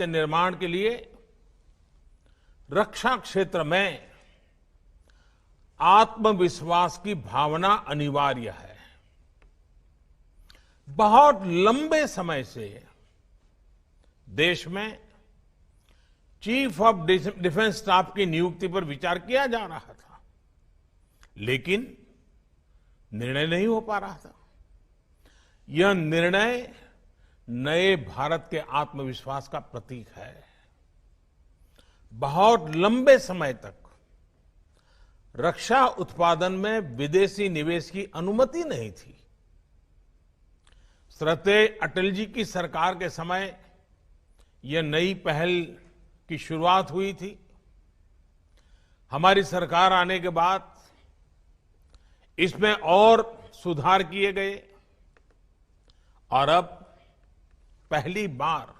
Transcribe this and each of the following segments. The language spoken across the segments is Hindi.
के निर्माण के लिए रक्षा क्षेत्र में आत्मविश्वास की भावना अनिवार्य है। बहुत लंबे समय से देश में चीफ ऑफ डिफेंस स्टाफ की नियुक्ति पर विचार किया जा रहा था, लेकिन निर्णय नहीं हो पा रहा था। यह निर्णय नए भारत के आत्मविश्वास का प्रतीक है। बहुत लंबे समय तक रक्षा उत्पादन में विदेशी निवेश की अनुमति नहीं थी। श्रद्धेय अटल जी की सरकार के समय यह नई पहल की शुरुआत हुई थी। हमारी सरकार आने के बाद इसमें और सुधार किए गए और अब पहली बार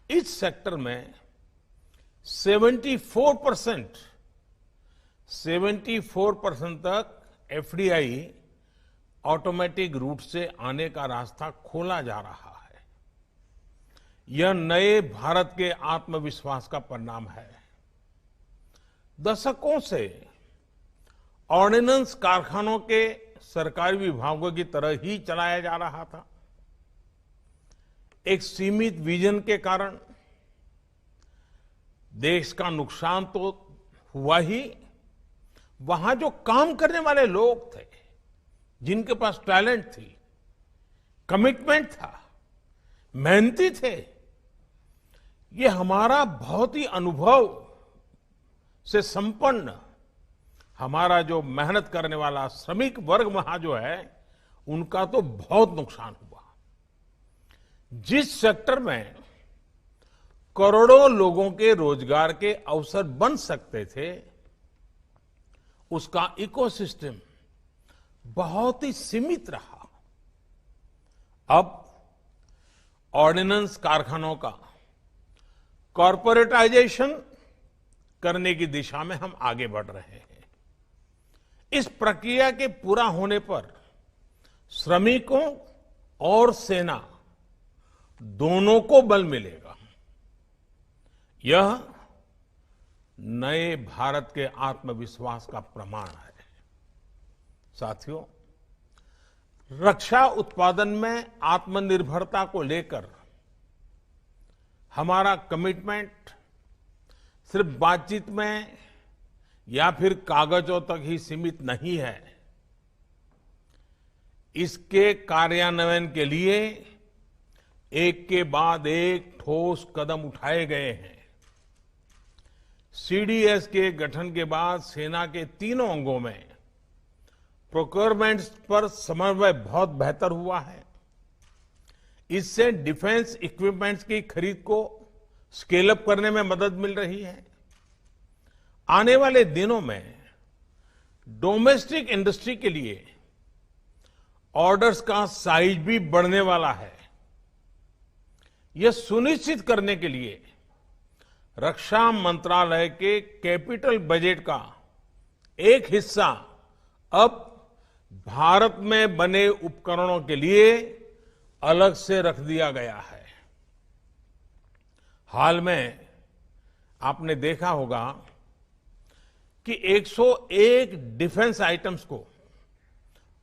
इस सेक्टर में 74% तक एफडीआई ऑटोमेटिक रूट से आने का रास्ता खोला जा रहा है। यह नए भारत के आत्मविश्वास का परिणाम है। दशकों से ऑर्डिनेंस कारखानों के सरकारी विभागों की तरह ही चलाया जा रहा था। एक सीमित विजन के कारण देश का नुकसान तो हुआ ही, वहां जो काम करने वाले लोग थे, जिनके पास टैलेंट थी, कमिटमेंट था, मेहनती थे, ये हमारा बहुत ही अनुभव से संपन्न हमारा जो मेहनत करने वाला श्रमिक वर्ग वहां जो है, उनका तो बहुत नुकसान हुआ। जिस सेक्टर में करोड़ों लोगों के रोजगार के अवसर बन सकते थे, उसका इकोसिस्टम बहुत ही सीमित रहा। अब ऑर्डिनेंस कारखानों का कॉर्पोरेटाइजेशन करने की दिशा में हम आगे बढ़ रहे हैं। इस प्रक्रिया के पूरा होने पर श्रमिकों और सेना दोनों को बल मिलेगा। यह नए भारत के आत्मविश्वास का प्रमाण है। साथियों, रक्षा उत्पादन में आत्मनिर्भरता को लेकर हमारा कमिटमेंट सिर्फ बातचीत में या फिर कागजों तक ही सीमित नहीं है। इसके कार्यान्वयन के लिए एक के बाद एक ठोस कदम उठाए गए हैं। सीडीएस के गठन के बाद सेना के तीनों अंगों में प्रोक्योरमेंट पर समन्वय बहुत बेहतर हुआ है। इससे डिफेंस इक्विपमेंट्स की खरीद को स्केल अप करने में मदद मिल रही है। आने वाले दिनों में डोमेस्टिक इंडस्ट्री के लिए ऑर्डर्स का साइज भी बढ़ने वाला है। यह सुनिश्चित करने के लिए रक्षा मंत्रालय के कैपिटल बजट का एक हिस्सा अब भारत में बने उपकरणों के लिए अलग से रख दिया गया है। हाल में आपने देखा होगा कि 101 डिफेंस आइटम्स को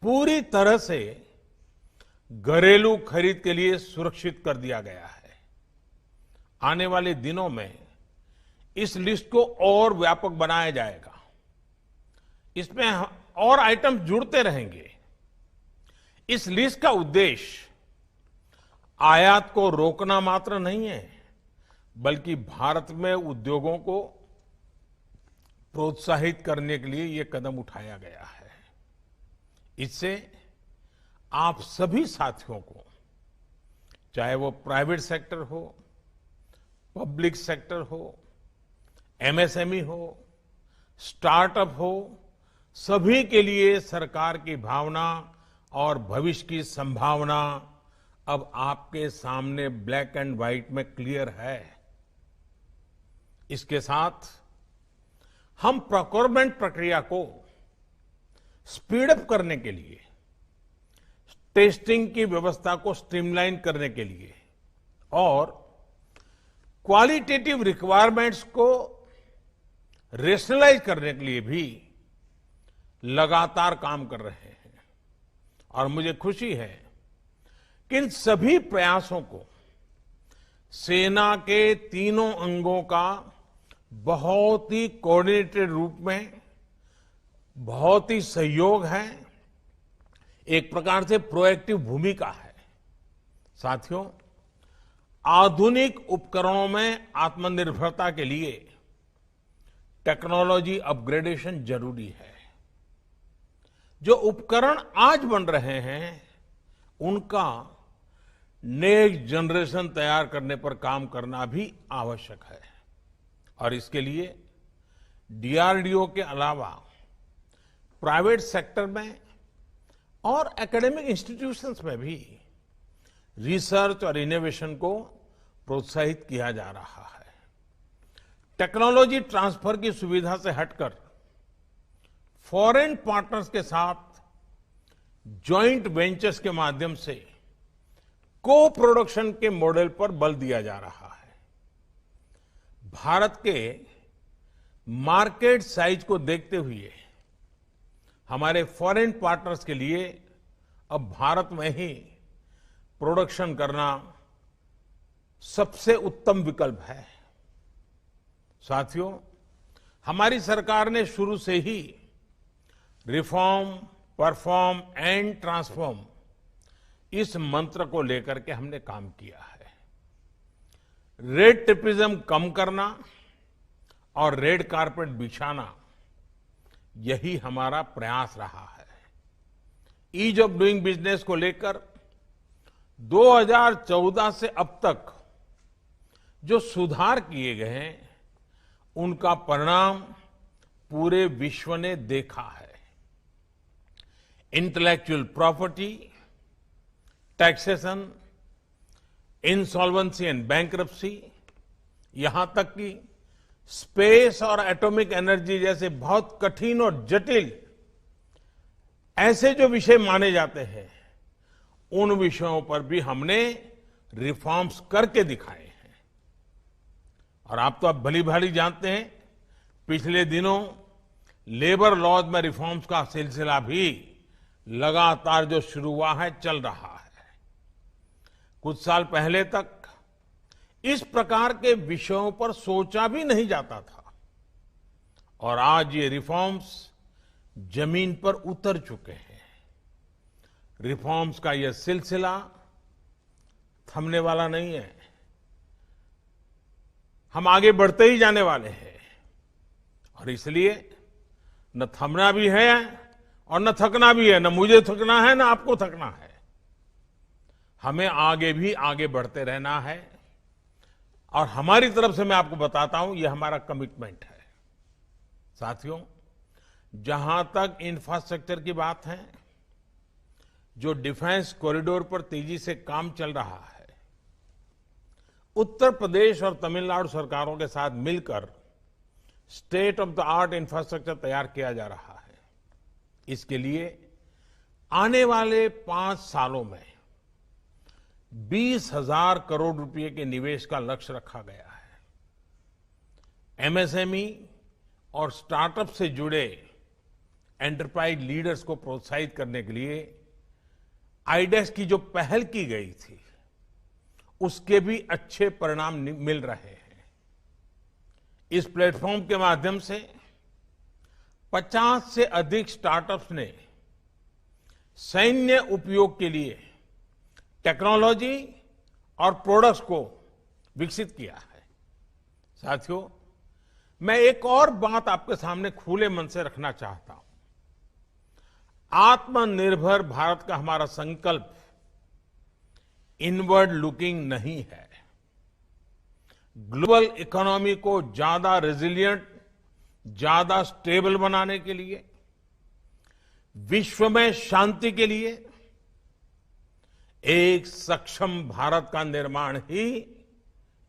पूरी तरह से घरेलू खरीद के लिए सुरक्षित कर दिया गया है। आने वाले दिनों में इस लिस्ट को और व्यापक बनाया जाएगा। इसमें और आइटम्स जुड़ते रहेंगे। इस लिस्ट का उद्देश्य आयात को रोकना मात्र नहीं है, बल्कि भारत में उद्योगों को प्रोत्साहित करने के लिए यह कदम उठाया गया है। इससे आप सभी साथियों को, चाहे वो प्राइवेट सेक्टर हो, पब्लिक सेक्टर हो, एमएसएमई हो, स्टार्टअप हो, सभी के लिए सरकार की भावना और भविष्य की संभावना अब आपके सामने ब्लैक एंड व्हाइट में क्लियर है। इसके साथ हम प्रोक्योरमेंट प्रक्रिया को स्पीड अप करने के लिए, टेस्टिंग की व्यवस्था को स्ट्रीमलाइन करने के लिए और क्वालिटेटिव रिक्वायरमेंट्स को रेशनलाइज करने के लिए भी लगातार काम कर रहे हैं और मुझे खुशी है कि इन सभी प्रयासों को सेना के तीनों अंगों का बहुत ही कोऑर्डिनेटेड रूप में बहुत ही सहयोग है, एक प्रकार से प्रोएक्टिव भूमिका है। साथियों, आधुनिक उपकरणों में आत्मनिर्भरता के लिए टेक्नोलॉजी अपग्रेडेशन जरूरी है। जो उपकरण आज बन रहे हैं उनका नेक्स्ट जनरेशन तैयार करने पर काम करना भी आवश्यक है और इसके लिए डीआरडीओ के अलावा प्राइवेट सेक्टर में और एकेडमिक इंस्टीट्यूशंस में भी रिसर्च और इनोवेशन को प्रोत्साहित किया जा रहा है। टेक्नोलॉजी ट्रांसफर की सुविधा से हटकर फॉरेन पार्टनर्स के साथ जॉइंट वेंचर्स के माध्यम से को प्रोडक्शन के मॉडल पर बल दिया जा रहा है। भारत के मार्केट साइज को देखते हुए हमारे फॉरेन पार्टनर्स के लिए अब भारत में ही प्रोडक्शन करना सबसे उत्तम विकल्प है। साथियों, हमारी सरकार ने शुरू से ही रिफॉर्म, परफॉर्म एंड ट्रांसफॉर्म इस मंत्र को लेकर के हमने काम किया है। रेड टेपिज्म कम करना और रेड कारपेट बिछाना, यही हमारा प्रयास रहा है। ईज ऑफ डूइंग बिजनेस को लेकर 2014 से अब तक जो सुधार किए गए हैं उनका परिणाम पूरे विश्व ने देखा है। Intellectual property, taxation, insolvency and bankruptcy, यहां तक कि स्पेस और एटॉमिक एनर्जी जैसे बहुत कठिन और जटिल ऐसे जो विषय माने जाते हैं उन विषयों पर भी हमने रिफॉर्म्स करके दिखाए हैं। और आप तो अब भली भाली जानते हैं, पिछले दिनों लेबर लॉज में रिफॉर्म्स का सिलसिला भी लगातार जो शुरू हुआ है, चल रहा है। कुछ साल पहले तक इस प्रकार के विषयों पर सोचा भी नहीं जाता था और आज ये रिफॉर्म्स जमीन पर उतर चुके हैं। रिफॉर्म्स का यह सिलसिला थमने वाला नहीं है, हम आगे बढ़ते ही जाने वाले हैं और इसलिए न थमना भी है और न थकना भी है। न मुझे थकना है, न आपको थकना है। हमें आगे भी आगे बढ़ते रहना है और हमारी तरफ से मैं आपको बताता हूं, यह हमारा कमिटमेंट है। साथियों, जहां तक इंफ्रास्ट्रक्चर की बात है, जो डिफेंस कॉरिडोर पर तेजी से काम चल रहा है, उत्तर प्रदेश और तमिलनाडु सरकारों के साथ मिलकर state of the art infrastructure तैयार किया जा रहा है। इसके लिए आने वाले 5 सालों में 20,000 करोड़ रुपए के निवेश का लक्ष्य रखा गया है। एमएसएमई और स्टार्टअप से जुड़े एंटरप्राइज लीडर्स को प्रोत्साहित करने के लिए आईडेक्स की जो पहल की गई थी, उसके भी अच्छे परिणाम मिल रहे हैं। इस प्लेटफॉर्म के माध्यम से 50 से अधिक स्टार्टअप्स ने सैन्य उपयोग के लिए टेक्नोलॉजी और प्रोडक्ट्स को विकसित किया है। साथियों, मैं एक और बात आपके सामने खुले मन से रखना चाहता हूं। आत्मनिर्भर भारत का हमारा संकल्प इनवर्ड लुकिंग नहीं है। ग्लोबल इकोनॉमी को ज्यादा रेजिलिएंट, ज्यादा स्टेबल बनाने के लिए, विश्व में शांति के लिए एक सक्षम भारत का निर्माण ही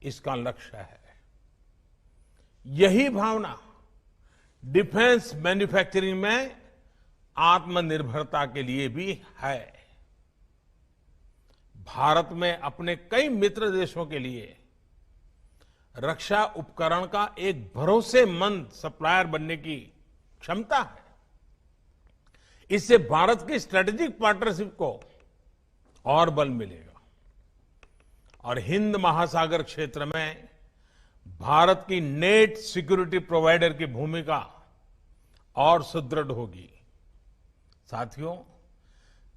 इसका लक्ष्य है। यही भावना डिफेंस मैन्युफैक्चरिंग में आत्मनिर्भरता के लिए भी है। भारत में अपने कई मित्र देशों के लिए रक्षा उपकरण का एक भरोसेमंद सप्लायर बनने की क्षमता है। इससे भारत की स्ट्रेटेजिक पार्टनरशिप को और बल मिलेगा और हिंद महासागर क्षेत्र में भारत की नेट सिक्योरिटी प्रोवाइडर की भूमिका और सुदृढ़ होगी। साथियों,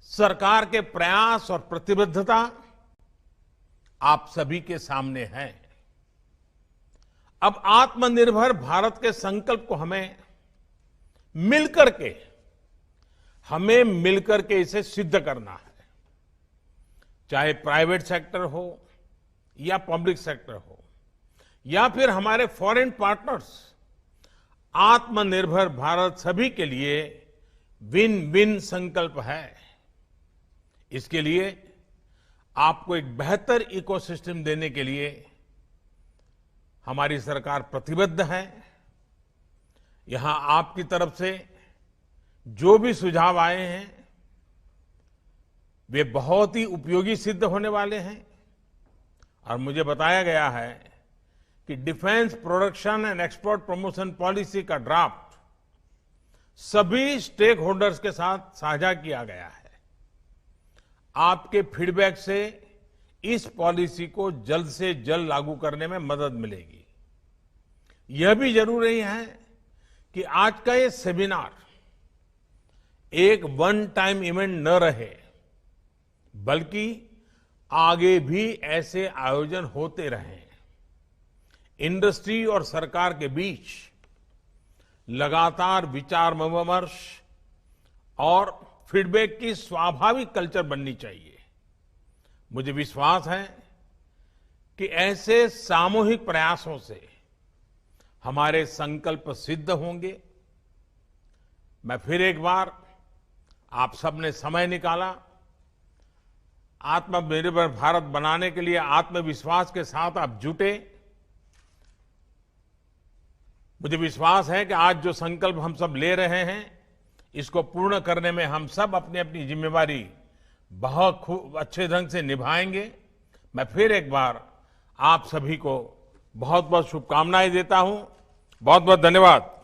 सरकार के प्रयास और प्रतिबद्धता आप सभी के सामने है। अब आत्मनिर्भर भारत के संकल्प को हमें मिलकर के इसे सिद्ध करना है। चाहे प्राइवेट सेक्टर हो या पब्लिक सेक्टर हो या फिर हमारे फॉरेन पार्टनर्स, आत्मनिर्भर भारत सभी के लिए विन विन संकल्प है। इसके लिए आपको एक बेहतर इकोसिस्टम देने के लिए हमारी सरकार प्रतिबद्ध है। यहां आपकी तरफ से जो भी सुझाव आए हैं वे बहुत ही उपयोगी सिद्ध होने वाले हैं और मुझे बताया गया है कि defence production and export promotion policy का ड्राफ्ट सभी स्टेक होल्डर्स के साथ साझा किया गया है। आपके फीडबैक से इस पॉलिसी को जल्द से जल्द लागू करने में मदद मिलेगी। यह भी जरूरी है कि आज का ये सेमिनार एक वन टाइम इवेंट न रहे, बल्कि आगे भी ऐसे आयोजन होते रहें। इंडस्ट्री और सरकार के बीच लगातार विचार विमर्श और फीडबैक की स्वाभाविक कल्चर बननी चाहिए। मुझे विश्वास है कि ऐसे सामूहिक प्रयासों से हमारे संकल्प सिद्ध होंगे। मैं फिर एक बार आप सबने समय निकाला, आत्मनिर्भर भारत बनाने के लिए आत्मविश्वास के साथ आप जुटे। मुझे विश्वास है कि आज जो संकल्प हम सब ले रहे हैं, इसको पूर्ण करने में हम सब अपनी अपनी जिम्मेवारी बहुत अच्छे ढंग से निभाएंगे। मैं फिर एक बार आप सभी को बहुत बहुत शुभकामनाएं देता हूं। बहुत बहुत धन्यवाद।